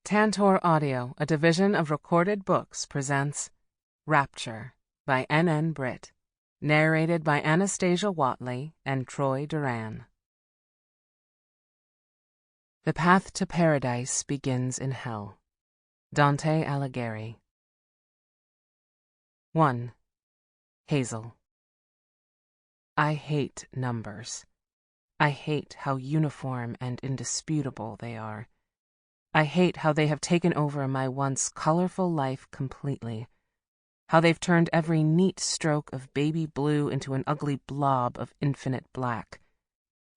Tantor Audio, a division of Recorded Books, presents Rapture by N. Britt, narrated by Anastasia Watley and Troy Duran. The path to paradise begins in hell. Dante Alighieri. 1. Hazel. I hate numbers. I hate how uniform and indisputable they are. I hate how they have taken over my once colorful life completely. How they've turned every neat stroke of baby blue into an ugly blob of infinite black.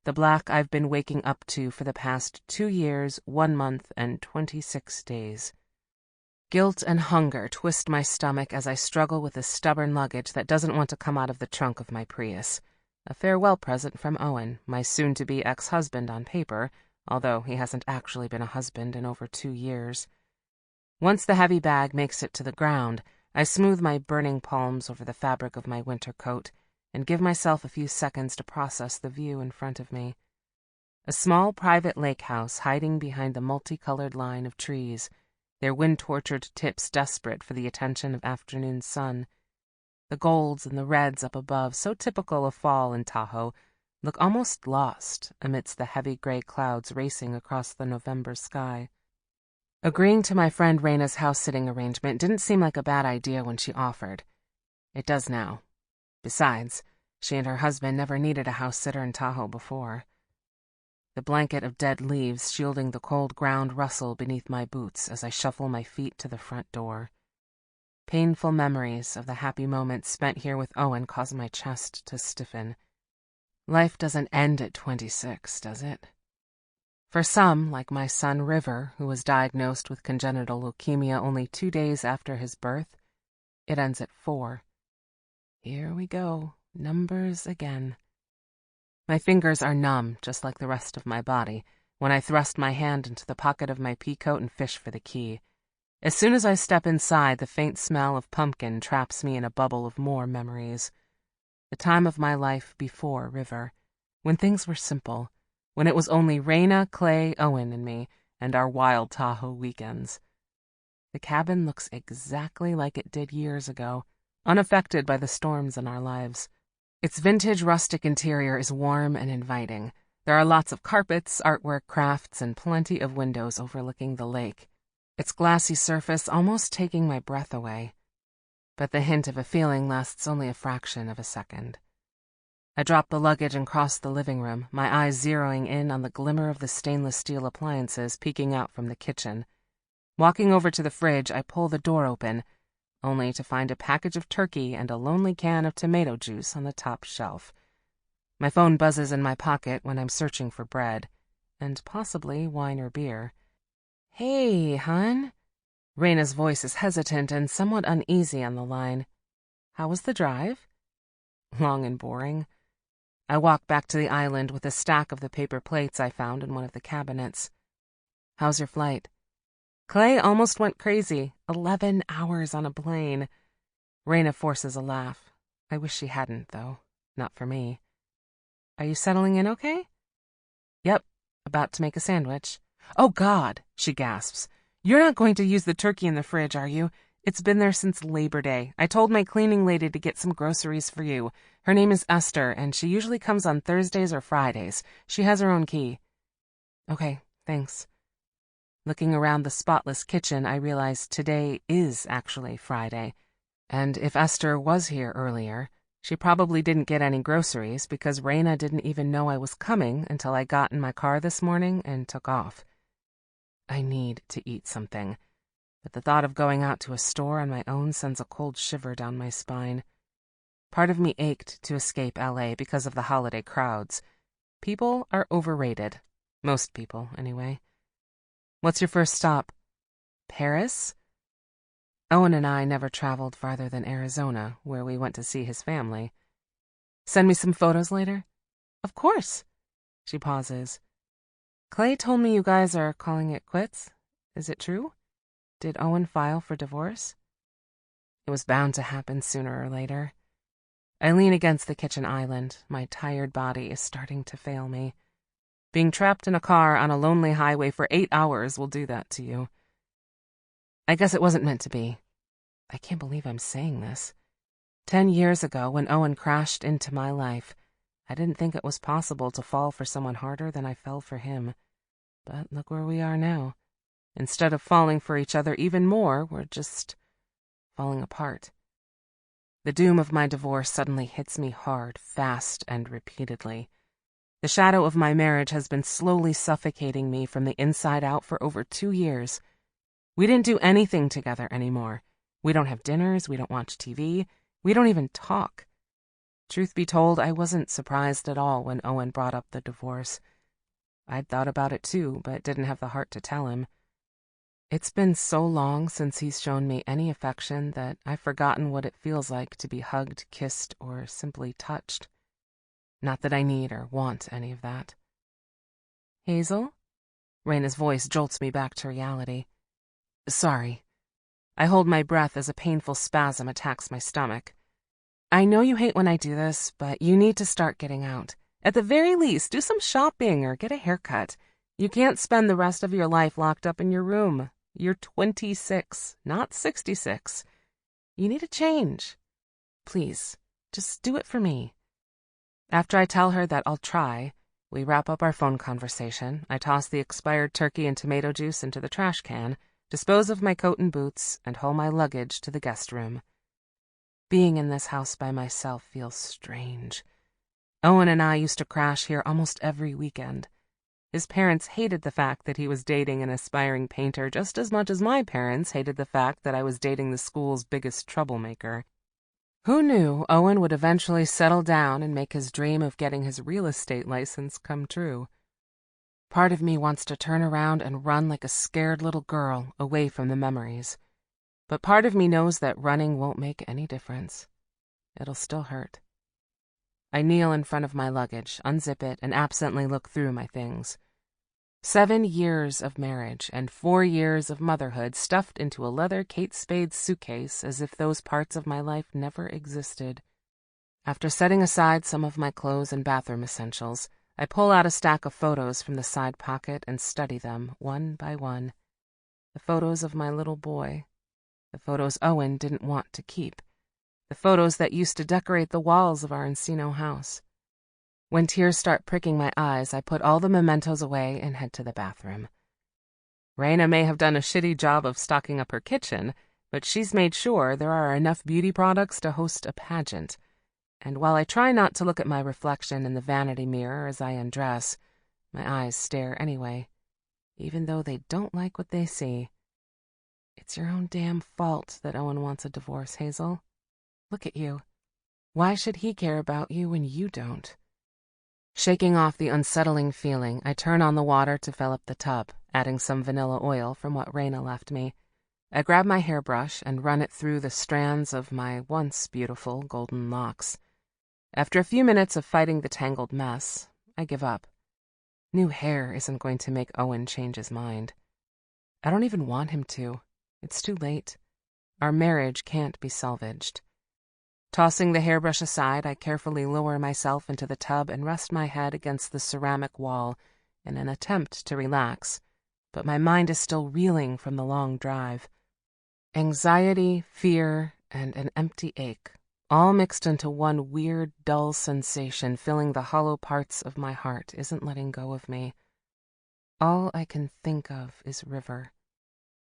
The black I've been waking up to for the past 2 years, 1 month, and 26 days. Guilt and hunger twist my stomach as I struggle with the stubborn luggage that doesn't want to come out of the trunk of my Prius. A farewell present from Owen, my soon-to-be ex-husband on paper, although he hasn't actually been a husband in over 2 years. Once the heavy bag makes it to the ground, I smooth my burning palms over the fabric of my winter coat and give myself a few seconds to process the view in front of me. A small private lake house hiding behind the multicolored line of trees, their wind-tortured tips desperate for the attention of afternoon sun. The golds and the reds up above, so typical of fall in Tahoe, look almost lost amidst the heavy gray clouds racing across the November sky. Agreeing to my friend Raina's house-sitting arrangement didn't seem like a bad idea when she offered. It does now. Besides, she and her husband never needed a house-sitter in Tahoe before. The blanket of dead leaves shielding the cold ground rustle beneath my boots as I shuffle my feet to the front door. Painful memories of the happy moments spent here with Owen cause my chest to stiffen. Life doesn't end at 26, does it? For some, like my son River, who was diagnosed with congenital leukemia only 2 days after his birth, it ends at 4. Here we go, numbers again. My fingers are numb, just like the rest of my body, when I thrust my hand into the pocket of my peacoat and fish for the key. As soon as I step inside, the faint smell of pumpkin traps me in a bubble of more memories. The time of my life before River, when things were simple, when it was only Raina, Clay, Owen, and me, and our wild Tahoe weekends. The cabin looks exactly like it did years ago, unaffected by the storms in our lives. Its vintage rustic interior is warm and inviting. There are lots of carpets, artwork, crafts, and plenty of windows overlooking the lake, its glassy surface almost taking my breath away. But the hint of a feeling lasts only a fraction of a second. I drop the luggage and cross the living room, my eyes zeroing in on the glimmer of the stainless steel appliances peeking out from the kitchen. Walking over to the fridge, I pull the door open, only to find a package of turkey and a lonely can of tomato juice on the top shelf. My phone buzzes in my pocket when I'm searching for bread, and possibly wine or beer. "Hey, hon." Raina's voice is hesitant and somewhat uneasy on the line. "How was the drive?" "Long and boring." I walk back to the island with a stack of the paper plates I found in one of the cabinets. "How's your flight?" "Clay almost went crazy. 11 hours on a plane." Raina forces a laugh. I wish she hadn't, though. Not for me. "Are you settling in okay?" "Yep, about to make a sandwich." "Oh, God," she gasps. "You're not going to use the turkey in the fridge, are you? It's been there since Labor Day. I told my cleaning lady to get some groceries for you. Her name is Esther, and she usually comes on Thursdays or Fridays. She has her own key." "Okay, thanks." Looking around the spotless kitchen, I realize today is actually Friday. And if Esther was here earlier, she probably didn't get any groceries because Raina didn't even know I was coming until I got in my car this morning and took off. I need to eat something, but the thought of going out to a store on my own sends a cold shiver down my spine. Part of me ached to escape LA because of the holiday crowds. People are overrated. Most people, anyway. "What's your first stop?" "Paris?" Owen and I never traveled farther than Arizona, where we went to see his family. "Send me some photos later?" "Of course." She pauses. "Clay told me you guys are calling it quits. Is it true? Did Owen file for divorce?" It was bound to happen sooner or later. I lean against the kitchen island. My tired body is starting to fail me. Being trapped in a car on a lonely highway for 8 hours will do that to you. I guess it wasn't meant to be. I can't believe I'm saying this. 10 years ago, when Owen crashed into my life, I didn't think it was possible to fall for someone harder than I fell for him. But look where we are now. Instead of falling for each other even more, we're just falling apart. The doom of my divorce suddenly hits me hard, fast, and repeatedly. The shadow of my marriage has been slowly suffocating me from the inside out for over 2 years. We didn't do anything together anymore. We don't have dinners, we don't watch TV, we don't even talk. Truth be told, I wasn't surprised at all when Owen brought up the divorce. I'd thought about it too, but didn't have the heart to tell him. It's been so long since he's shown me any affection that I've forgotten what it feels like to be hugged, kissed, or simply touched. Not that I need or want any of that. Hazel? Raina's voice jolts me back to reality. Sorry. I hold my breath as a painful spasm attacks my stomach. I know you hate when I do this, but you need to start getting out. At the very least, do some shopping or get a haircut. You can't spend the rest of your life locked up in your room. You're 26, not 66. You need a change. Please, just do it for me. After I tell her that I'll try, we wrap up our phone conversation. I toss the expired turkey and tomato juice into the trash can, dispose of my coat and boots, and haul my luggage to the guest room. Being in this house by myself feels strange. Owen and I used to crash here almost every weekend. His parents hated the fact that he was dating an aspiring painter just as much as my parents hated the fact that I was dating the school's biggest troublemaker. Who knew Owen would eventually settle down and make his dream of getting his real estate license come true? Part of me wants to turn around and run like a scared little girl away from the memories. But part of me knows that running won't make any difference. It'll still hurt. I kneel in front of my luggage, unzip it, and absently look through my things. 7 years of marriage and 4 years of motherhood stuffed into a leather Kate Spade suitcase as if those parts of my life never existed. After setting aside some of my clothes and bathroom essentials, I pull out a stack of photos from the side pocket and study them, one by one. The photos of my little boy. The photos Owen didn't want to keep. The photos that used to decorate the walls of our Encino house. When tears start pricking my eyes, I put all the mementos away and head to the bathroom. Raina may have done a shitty job of stocking up her kitchen, but she's made sure there are enough beauty products to host a pageant. And while I try not to look at my reflection in the vanity mirror as I undress, my eyes stare anyway, even though they don't like what they see. It's your own damn fault that Owen wants a divorce, Hazel. Look at you. Why should he care about you when you don't? Shaking off the unsettling feeling, I turn on the water to fill up the tub, adding some vanilla oil from what Raina left me. I grab my hairbrush and run it through the strands of my once beautiful golden locks. After a few minutes of fighting the tangled mess, I give up. New hair isn't going to make Owen change his mind. I don't even want him to. It's too late. Our marriage can't be salvaged. Tossing the hairbrush aside, I carefully lower myself into the tub and rest my head against the ceramic wall in an attempt to relax, but my mind is still reeling from the long drive. Anxiety, fear, and an empty ache, all mixed into one weird, dull sensation filling the hollow parts of my heart, isn't letting go of me. All I can think of is River.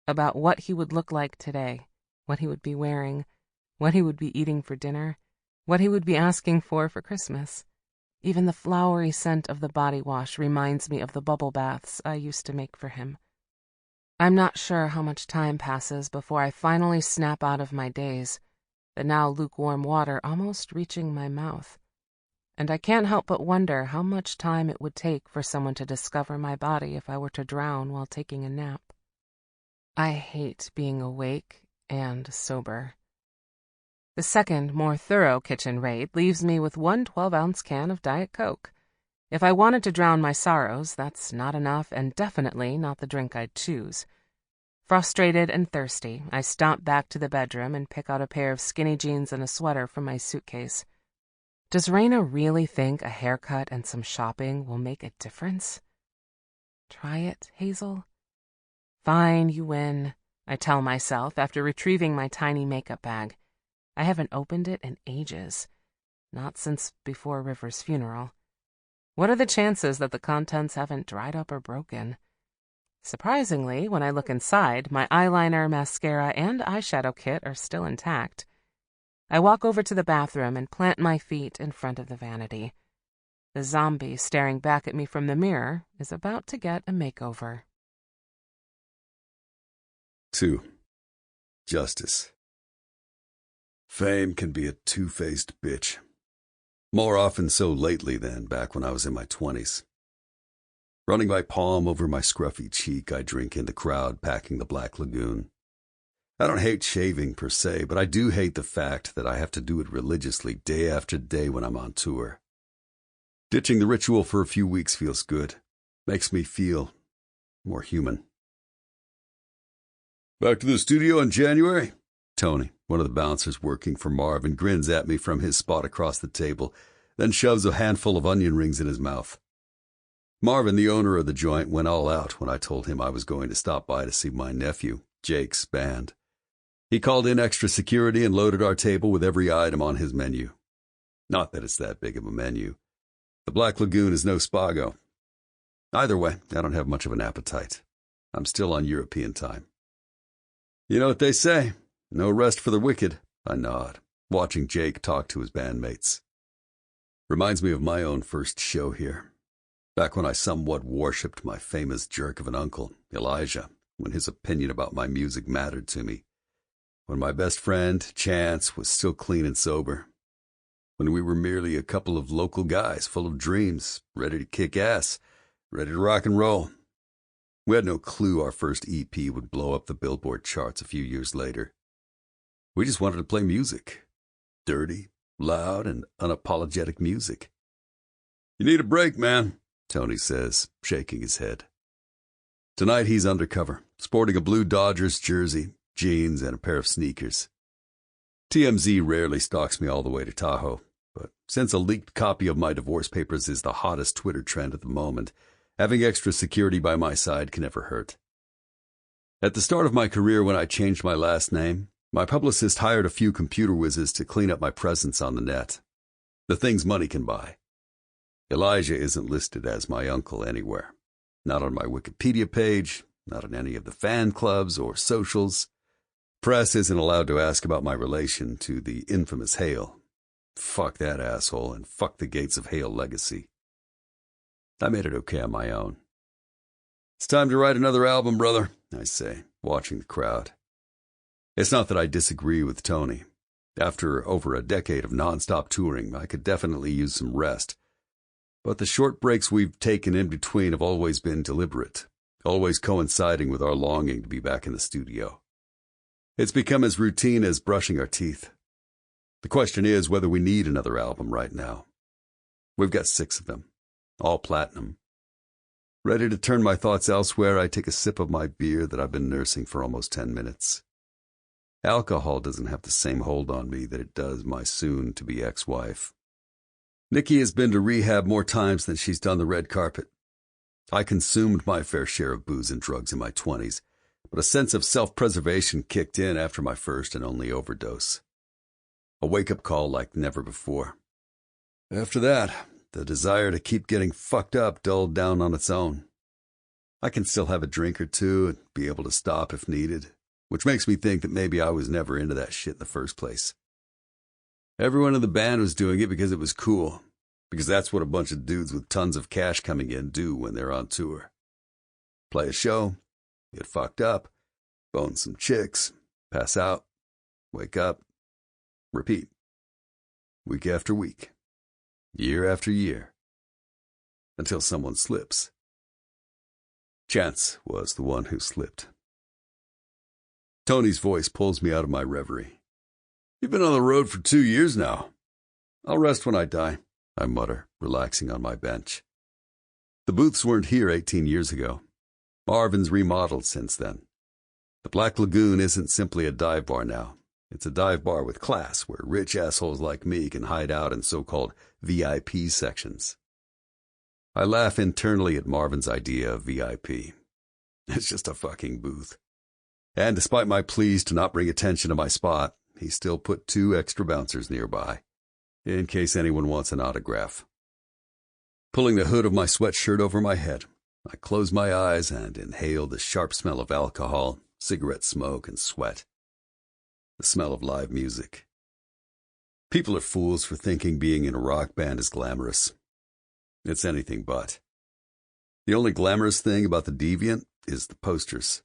About what he would look like today, what he would be wearing, what he would be eating for dinner, what he would be asking for Christmas. Even the flowery scent of the body wash reminds me of the bubble baths I used to make for him. I'm not sure how much time passes before I finally snap out of my daze, the now lukewarm water almost reaching my mouth. And I can't help but wonder how much time it would take for someone to discover my body if I were to drown while taking a nap. I hate being awake and sober. The second, more thorough kitchen raid leaves me with one 12-ounce can of Diet Coke. If I wanted to drown my sorrows, that's not enough and definitely not the drink I'd choose. Frustrated and thirsty, I stomp back to the bedroom and pick out a pair of skinny jeans and a sweater from my suitcase. Does Raina really think a haircut and some shopping will make a difference? Try it, Hazel? Fine, you win. I tell myself after retrieving my tiny makeup bag. I haven't opened it in ages. Not since before River's funeral. What are the chances that the contents haven't dried up or broken? Surprisingly, when I look inside, my eyeliner, mascara, and eyeshadow kit are still intact. I walk over to the bathroom and plant my feet in front of the vanity. The zombie staring back at me from the mirror is about to get a makeover. 2. Justice. Fame can be a two-faced bitch. More often so lately than back when I was in my 20s. Running my palm over my scruffy cheek, I drink in the crowd packing the Black Lagoon. I don't hate shaving per se, but I do hate the fact that I have to do it religiously day after day when I'm on tour. Ditching the ritual for a few weeks feels good. Makes me feel more human. Back to the studio in January? Tony, one of the bouncers working for Marvin, grins at me from his spot across the table, then shoves a handful of onion rings in his mouth. Marvin, the owner of the joint, went all out when I told him I was going to stop by to see my nephew, Jake's band. He called in extra security and loaded our table with every item on his menu. Not that it's that big of a menu. The Black Lagoon is no Spago. Either way, I don't have much of an appetite. I'm still on European time. You know what they say, no rest for the wicked. I nod, watching Jake talk to his bandmates. Reminds me of my own first show here. Back when I somewhat worshipped my famous jerk of an uncle, Elijah, when his opinion about my music mattered to me. When my best friend, Chance, was still clean and sober. When we were merely a couple of local guys full of dreams, ready to kick ass, ready to rock and roll. We had no clue our first EP would blow up the Billboard charts a few years later. We just wanted to play music. Dirty, loud, and unapologetic music. You need a break, man, Tony says, shaking his head. Tonight he's undercover, sporting a blue Dodgers jersey, jeans, and a pair of sneakers. TMZ rarely stalks me all the way to Tahoe, but since a leaked copy of my divorce papers is the hottest Twitter trend at the moment, having extra security by my side can never hurt. At the start of my career, when I changed my last name, my publicist hired a few computer whizzes to clean up my presence on the net. The things money can buy. Elijah isn't listed as my uncle anywhere. Not on my Wikipedia page, not on any of the fan clubs or socials. Press isn't allowed to ask about my relation to the infamous Hale. Fuck that asshole, and fuck the gates of Hale legacy. I made it okay on my own. It's time to write another album, brother, I say, watching the crowd. It's not that I disagree with Tony. After over a decade of nonstop touring, I could definitely use some rest. But the short breaks we've taken in between have always been deliberate, always coinciding with our longing to be back in the studio. It's become as routine as brushing our teeth. The question is whether we need another album right now. We've got 6 of them, all platinum. Ready to turn my thoughts elsewhere, I take a sip of my beer that I've been nursing for almost 10 minutes. Alcohol doesn't have the same hold on me that it does my soon-to-be ex-wife. Nikki has been to rehab more times than she's done the red carpet. I consumed my fair share of booze and drugs in my 20s, but a sense of self-preservation kicked in after my first and only overdose. A wake-up call like never before. After that, the desire to keep getting fucked up dulled down on its own. I can still have a drink or two and be able to stop if needed, which makes me think that maybe I was never into that shit in the first place. Everyone in the band was doing it because it was cool, because that's what a bunch of dudes with tons of cash coming in do when they're on tour. Play a show, get fucked up, bone some chicks, pass out, wake up, repeat. Week after week, year after year, until someone slips. Chance was the one who slipped. Tony's voice pulls me out of my reverie. You've been on the road for 2 years now. I'll rest when I die, I mutter, relaxing on my bench. The booths weren't here 18 years ago. Marvin's remodeled since then. The Black Lagoon isn't simply a dive bar now. It's a dive bar with class where rich assholes like me can hide out in so-called VIP sections. I laugh internally at Marvin's idea of VIP. It's just a fucking booth. And despite my pleas to not bring attention to my spot, he still put 2 extra bouncers nearby, in case anyone wants an autograph. Pulling the hood of my sweatshirt over my head, I close my eyes and inhale the sharp smell of alcohol, cigarette smoke, and sweat. The smell of live music. People are fools for thinking being in a rock band is glamorous. It's anything but. The only glamorous thing about the Deviant is the posters.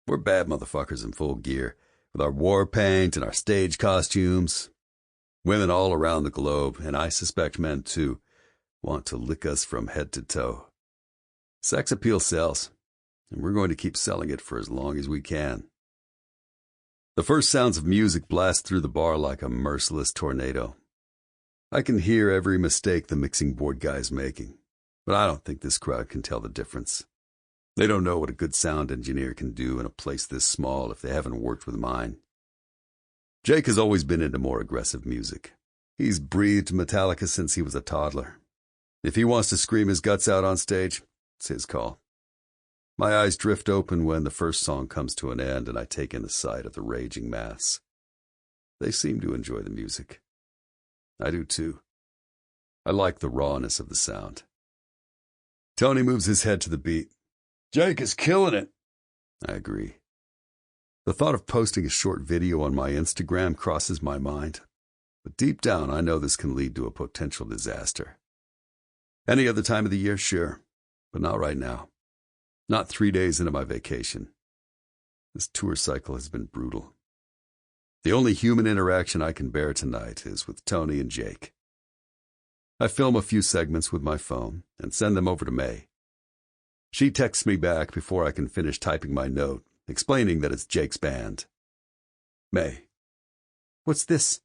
We're bad motherfuckers in full gear, with our war paint and our stage costumes. Women all around the globe, and I suspect men too, want to lick us from head to toe. Sex appeal sells, and we're going to keep selling it for as long as we can. The first sounds of music blast through the bar like a merciless tornado. I can hear every mistake the mixing board guy's making, but I don't think this crowd can tell the difference. They don't know what a good sound engineer can do in a place this small if they haven't worked with mine. Jake has always been into more aggressive music. He's breathed Metallica since he was a toddler. If he wants to scream his guts out on stage, it's his call. My eyes drift open when the first song comes to an end and I take in the sight of the raging mass. They seem to enjoy the music. I do too. I like the rawness of the sound. Tony moves his head to the beat. Jake is killing it. I agree. The thought of posting a short video on my Instagram crosses my mind, but deep down I know this can lead to a potential disaster. Any other time of the year, sure, but not right now. Not 3 days into my vacation. This tour cycle has been brutal. The only human interaction I can bear tonight is with Tony and Jake. I film a few segments with my phone and send them over to May. She texts me back before I can finish typing my note, explaining that it's Jake's band. May. What's this?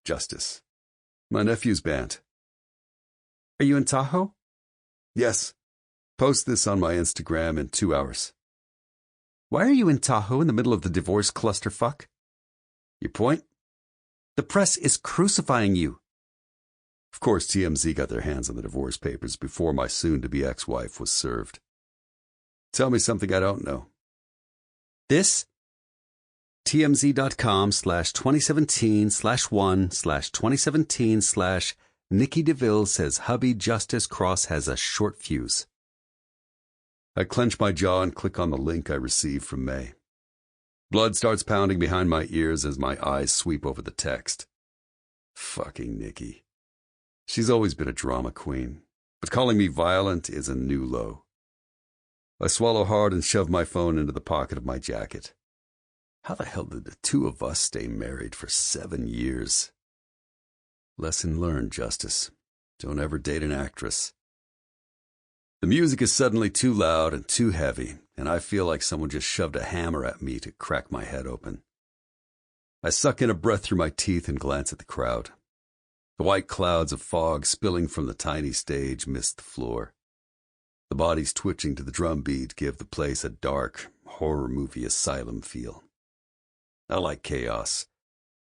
Justice. My nephew's band. Are you in Tahoe? Yes. Post this on my Instagram in 2 hours. Why are you in Tahoe in the middle of the divorce clusterfuck? Your point? The press is crucifying you. Of course, TMZ got their hands on the divorce papers before my soon-to-be ex-wife was served. Tell me something I don't know. This? TMZ.com/2017/1/2017/ Nikki DeVille says hubby Justice Cross has a short fuse. I clench my jaw and click on the link I received from May. Blood starts pounding behind my ears as my eyes sweep over the text. Fucking Nikki. She's always been a drama queen, but calling me violent is a new low. I swallow hard and shove my phone into the pocket of my jacket. How the hell did the two of us stay married for 7 years? Lesson learned, Justice. Don't ever date an actress. The music is suddenly too loud and too heavy, and I feel like someone just shoved a hammer at me to crack my head open. I suck in a breath through my teeth and glance at the crowd. The white clouds of fog spilling from the tiny stage mist the floor. The bodies twitching to the drum beat give the place a dark, horror movie asylum feel. I like chaos,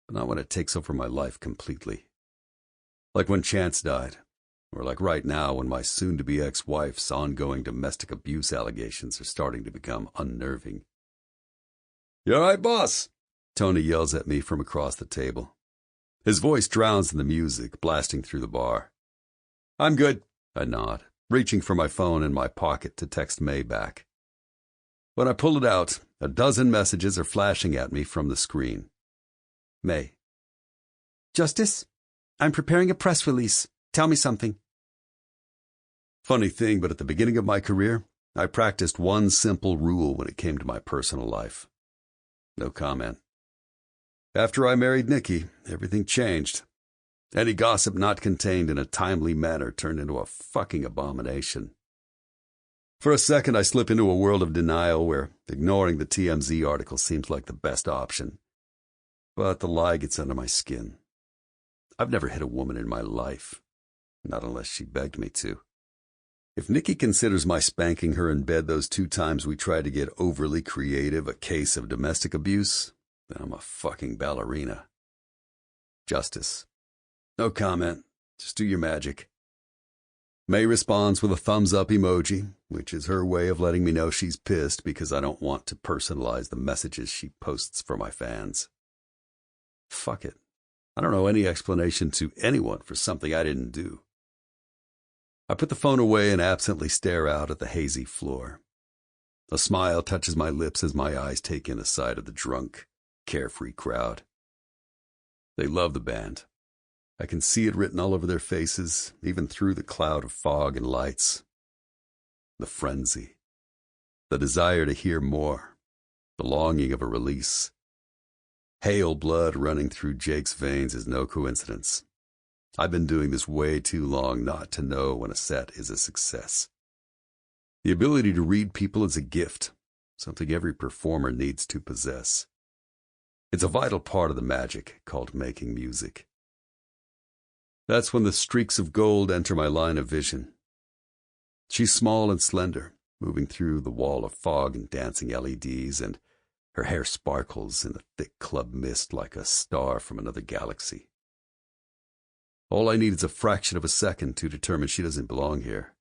but not when it takes over my life completely. Like when Chance died, or like right now when my soon-to-be ex-wife's ongoing domestic abuse allegations are starting to become unnerving. "You all right, boss?" Tony yells at me from across the table. His voice drowns in the music blasting through the bar. "I'm good," I nod, reaching for my phone in my pocket to text May back. When I pull it out, a dozen messages are flashing at me from the screen. May. Justice, I'm preparing a press release. Tell me something. Funny thing, but at the beginning of my career, I practiced one simple rule when it came to my personal life. No comment. After I married Nikki, everything changed. Any gossip not contained in a timely manner turned into a fucking abomination. For a second, I slip into a world of denial where ignoring the TMZ article seems like the best option. But the lie gets under my skin. I've never hit a woman in my life, not unless she begged me to. If Nikki considers my spanking her in bed those 2 times we tried to get overly creative a case of domestic abuse, then I'm a fucking ballerina. Justice. No comment. Just do your magic. May responds with a thumbs-up emoji, which is her way of letting me know she's pissed because I don't want to personalize the messages she posts for my fans. Fuck it. I don't know any explanation to anyone for something I didn't do. I put the phone away and absently stare out at the hazy floor. A smile touches my lips as my eyes take in a sight of the drunk, carefree crowd. They love the band. I can see it written all over their faces, even through the cloud of fog and lights. The frenzy. The desire to hear more. The longing of a release. Hail blood running through Jake's veins is no coincidence. I've been doing this way too long not to know when a set is a success. The ability to read people is a gift, something every performer needs to possess. It's a vital part of the magic called making music. That's when the streaks of gold enter my line of vision. She's small and slender, moving through the wall of fog and dancing LEDs, and her hair sparkles in the thick club mist like a star from another galaxy. All I need is a fraction of a second to determine she doesn't belong here.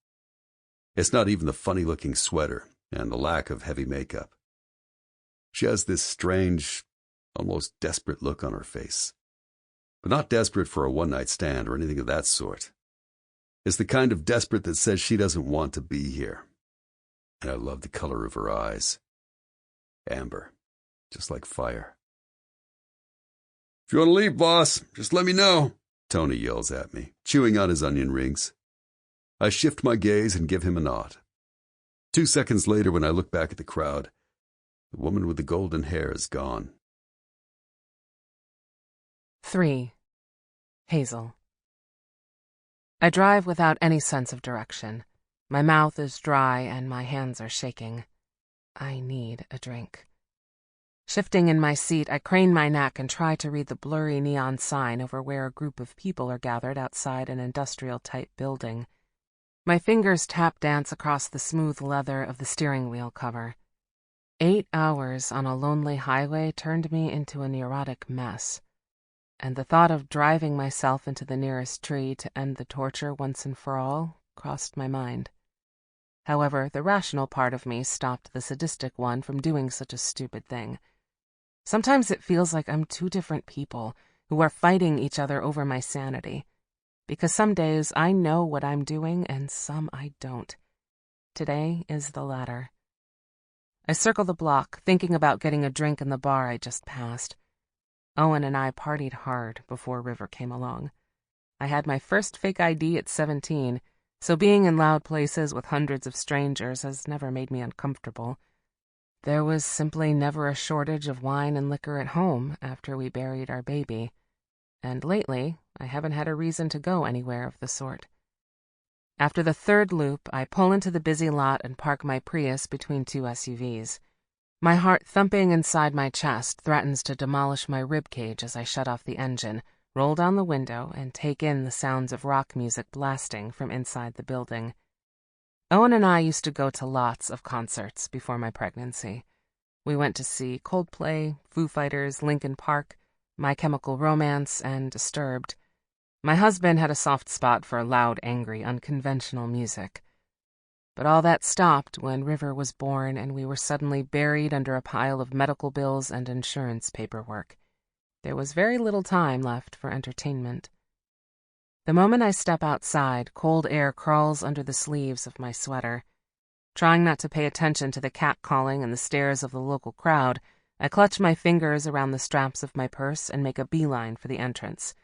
It's not even the funny-looking sweater and the lack of heavy makeup. She has this strange, almost desperate look on her face. But not desperate for a one-night stand or anything of that sort. It's the kind of desperate that says she doesn't want to be here. And I love the color of her eyes. Amber, just like fire. "If you want to leave, boss, just let me know," Tony yells at me, chewing on his onion rings. I shift my gaze and give him a nod. 2 seconds later, when I look back at the crowd, the woman with the golden hair is gone. 3. Hazel. I drive without any sense of direction. My mouth is dry and my hands are shaking. I need a drink. Shifting in my seat, I crane my neck and try to read the blurry neon sign over where a group of people are gathered outside an industrial-type building. My fingers tap dance across the smooth leather of the steering wheel cover. 8 hours on a lonely highway turned me into a neurotic mess, and the thought of driving myself into the nearest tree to end the torture once and for all crossed my mind. However, the rational part of me stopped the sadistic one from doing such a stupid thing. Sometimes it feels like I'm two different people who are fighting each other over my sanity, because some days I know what I'm doing and some I don't. Today is the latter. I circle the block, thinking about getting a drink in the bar I just passed. Owen and I partied hard before River came along. I had my first fake ID at 17, so being in loud places with hundreds of strangers has never made me uncomfortable. There was simply never a shortage of wine and liquor at home after we buried our baby, and lately I haven't had a reason to go anywhere of the sort. After the third loop, I pull into the busy lot and park my Prius between two SUVs. My heart thumping inside my chest threatens to demolish my ribcage as I shut off the engine, roll down the window, and take in the sounds of rock music blasting from inside the building. Owen and I used to go to lots of concerts before my pregnancy. We went to see Coldplay, Foo Fighters, Linkin Park, My Chemical Romance, and Disturbed. My husband had a soft spot for loud, angry, unconventional music. But all that stopped when River was born and we were suddenly buried under a pile of medical bills and insurance paperwork. There was very little time left for entertainment. The moment I step outside, cold air crawls under the sleeves of my sweater. Trying not to pay attention to the catcalling and the stares of the local crowd, I clutch my fingers around the straps of my purse and make a beeline for the entrance.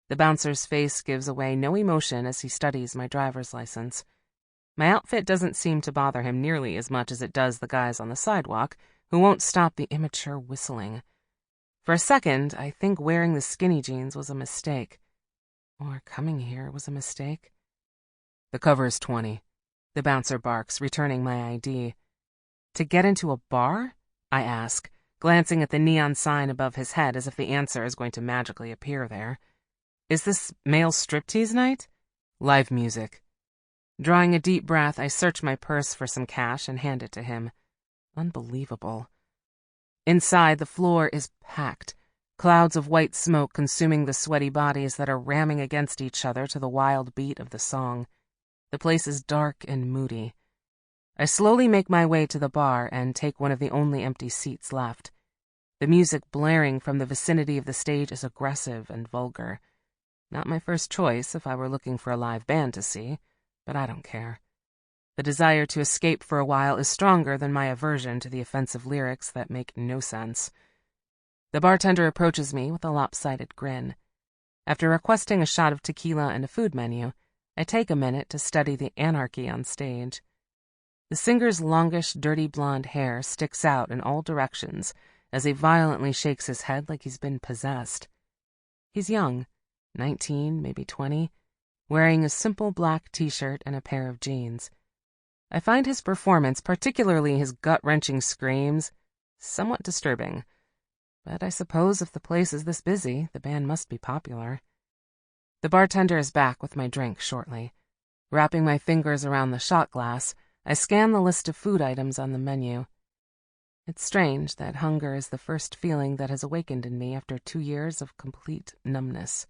The bouncer's face gives away no emotion as he studies my driver's license. My outfit doesn't seem to bother him nearly as much as it does the guys on the sidewalk, who won't stop the immature whistling. For a second, I think wearing the skinny jeans was a mistake. Or coming here was a mistake. "The cover is 20. The bouncer barks, returning my ID. "To get into a bar?" I ask, glancing at the neon sign above his head as if the answer is going to magically appear there. "Is this male striptease night?" "Live music." Drawing a deep breath, I search my purse for some cash and hand it to him. Unbelievable. Inside, the floor is packed, clouds of white smoke consuming the sweaty bodies that are ramming against each other to the wild beat of the song. The place is dark and moody. I slowly make my way to the bar and take one of the only empty seats left. The music blaring from the vicinity of the stage is aggressive and vulgar. Not my first choice if I were looking for a live band to see, but I don't care. The desire to escape for a while is stronger than my aversion to the offensive lyrics that make no sense. The bartender approaches me with a lopsided grin. After requesting a shot of tequila and a food menu, I take a minute to study the anarchy on stage. The singer's longish, dirty blonde hair sticks out in all directions as he violently shakes his head like he's been possessed. He's young, 19, maybe 20, wearing a simple black t-shirt and a pair of jeans. I find his performance, particularly his gut-wrenching screams, somewhat disturbing. But I suppose if the place is this busy, the band must be popular. The bartender is back with my drink shortly. Wrapping my fingers around the shot glass, I scan the list of food items on the menu. It's strange that hunger is the first feeling that has awakened in me after 2 years of complete numbness.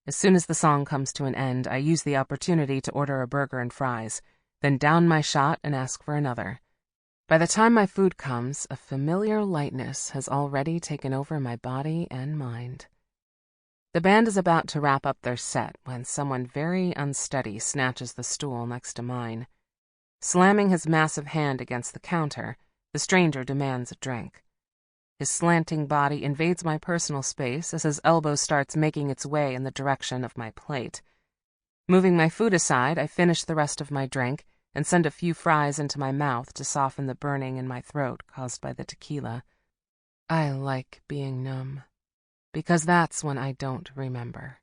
As soon as the song comes to an end, I use the opportunity to order a burger and fries, then down my shot and ask for another. By the time my food comes, a familiar lightness has already taken over my body and mind. The band is about to wrap up their set when someone very unsteady snatches the stool next to mine. Slamming his massive hand against the counter, the stranger demands a drink. His slanting body invades my personal space as his elbow starts making its way in the direction of my plate. Moving my food aside, I finish the rest of my drink and send a few fries into my mouth to soften the burning in my throat caused by the tequila. I like being numb, because that's when I don't remember.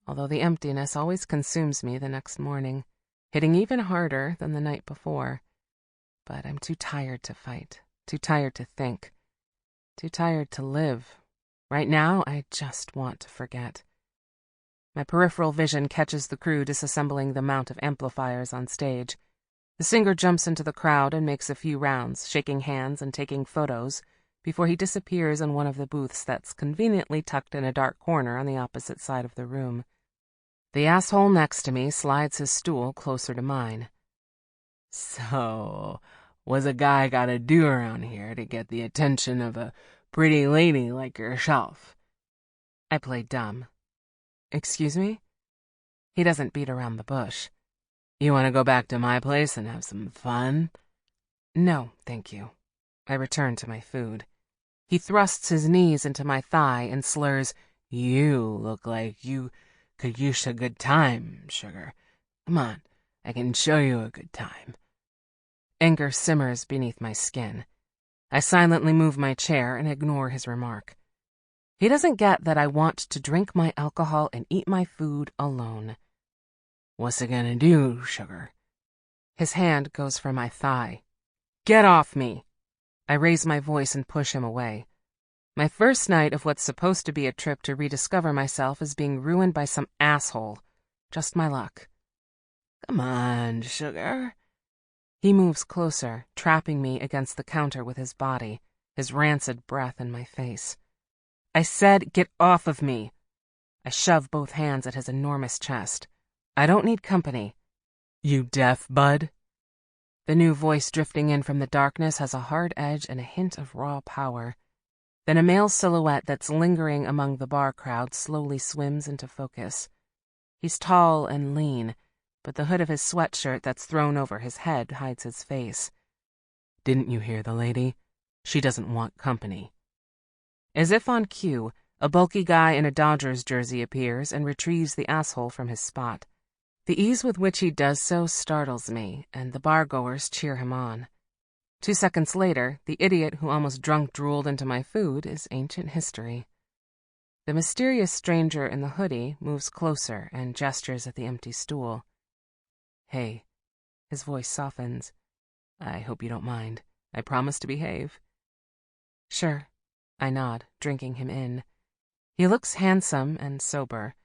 Although the emptiness always consumes me the next morning, hitting even harder than the night before. But I'm too tired to fight, too tired to think, too tired to live. Right now, I just want to forget. My peripheral vision catches the crew disassembling the mount of amplifiers on stage. The singer jumps into the crowd and makes a few rounds, shaking hands and taking photos, before he disappears in one of the booths that's conveniently tucked in a dark corner on the opposite side of the room. The asshole next to me slides his stool closer to mine. "So, what's a guy gotta do around here to get the attention of a pretty lady like yourself?" I play dumb. "Excuse me?" He doesn't beat around the bush. "You want to go back to my place and have some fun?" "No, thank you." I return to my food. He thrusts his knees into my thigh and slurs, "You look like you could use a good time, sugar. Come on, I can show you a good time." Anger simmers beneath my skin. I silently move my chair and ignore his remark. He doesn't get that I want to drink my alcohol and eat my food alone. "What's it gonna do, sugar?" His hand goes for my thigh. "Get off me!" I raise my voice and push him away. My first night of what's supposed to be a trip to rediscover myself is being ruined by some asshole. Just my luck. "Come on, sugar." He moves closer, trapping me against the counter with his body, his rancid breath in my face. I said, get off of me. I shove both hands at his enormous chest. I don't need company. "You deaf, bud?" The new voice drifting in from the darkness has a hard edge and a hint of raw power. Then a male silhouette that's lingering among the bar crowd slowly swims into focus. He's tall and lean, but the hood of his sweatshirt that's thrown over his head hides his face. "Didn't you hear the lady? She doesn't want company." As if on cue, a bulky guy in a Dodgers jersey appears and retrieves the asshole from his spot. The ease with which he does so startles me, and the bargoers cheer him on. 2 seconds later, the idiot who almost drunk drooled into my food is ancient history. The mysterious stranger in the hoodie moves closer and gestures at the empty stool. "Hey." His voice softens. "I hope you don't mind. I promise to behave." "Sure." I nod, drinking him in. He looks handsome and sober.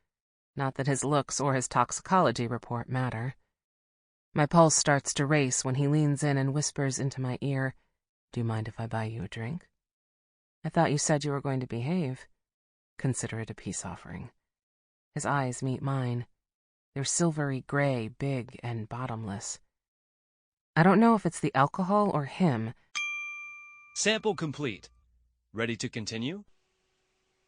Not that his looks or his toxicology report matter. My pulse starts to race when he leans in and whispers into my ear, "Do you mind if I buy you a drink?" "I thought you said you were going to behave." "Consider it a peace offering." His eyes meet mine. They're silvery gray, big, and bottomless. I don't know if it's the alcohol or him. Sample complete. Ready to continue?